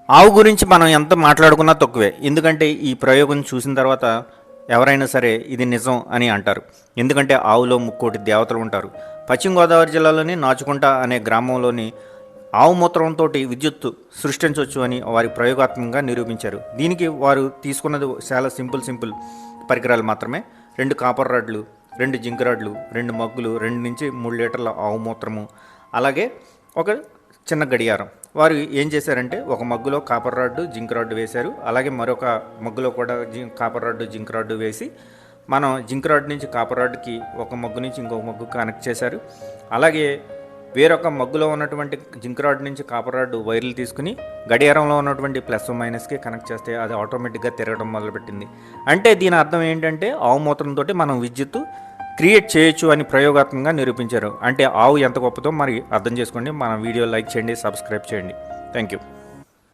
ఆవు గురించి మనం ఎంత మాట్లాడుకున్నా తక్కువే. ఎందుకంటే ఈ ప్రయోగం చూసిన తర్వాత ఎవరైనా సరే ఇది నిజం అని అంటారు. ఎందుకంటే ఆవులో ముక్కోటి దేవతలు ఉంటారు. పశ్చిమ గోదావరి జిల్లాలోని నాచుకుంట అనే గ్రామంలోని ఆవు మూత్రంతో విద్యుత్తు సృష్టించవచ్చు అని వారి ప్రయోగాత్మకంగా నిరూపించారు. దీనికి వారు తీసుకున్నది చాలా సింపుల్ పరికరాలు మాత్రమే. 2 కాపర్ రాడ్లు, 2 జింక్ రాడ్లు, 2 మగ్గులు, 2 నుంచి 3 లీటర్ల ఆవు మూత్రము, అలాగే ఒక చిన్న గడియారం. వారు ఏం చేశారంటే ఒక మగ్గులో కాపర్ రాడ్డు జింక్ రాడ్డు వేశారు. అలాగే మరొక మగ్గులో కూడా కాపర్ రాడ్డు జింక్ రాడ్డు వేసి మనం జింక్ రాడ్ నుంచి కాపర్ రాడ్డుకి ఒక మగ్గు నుంచి ఇంకొక మగ్గు కనెక్ట్ చేశారు. అలాగే వేరొక మగ్గులో ఉన్నటువంటి జింక్ రాడ్ నుంచి కాపర్ రాడ్ వైర్లు తీసుకుని గడియారంలో ఉన్నటువంటి ప్లస్ మైనస్కి కనెక్ట్ చేస్తే అది ఆటోమేటిక్గా తిరగడం మొదలుపెట్టింది. అంటే దీని అర్థం ఏంటంటే ఆవు మూత్రంతో మనం విద్యుత్తు క్రియేట్ చేయొచ్చు అని ప్రయోగాత్మకంగా నిరూపించారు. అంటే ఆవు ఎంత గొప్పదో మరి అర్థం చేసుకోండి. మన వీడియో లైక్ చేయండి, సబ్స్క్రైబ్ చేయండి. Thank you.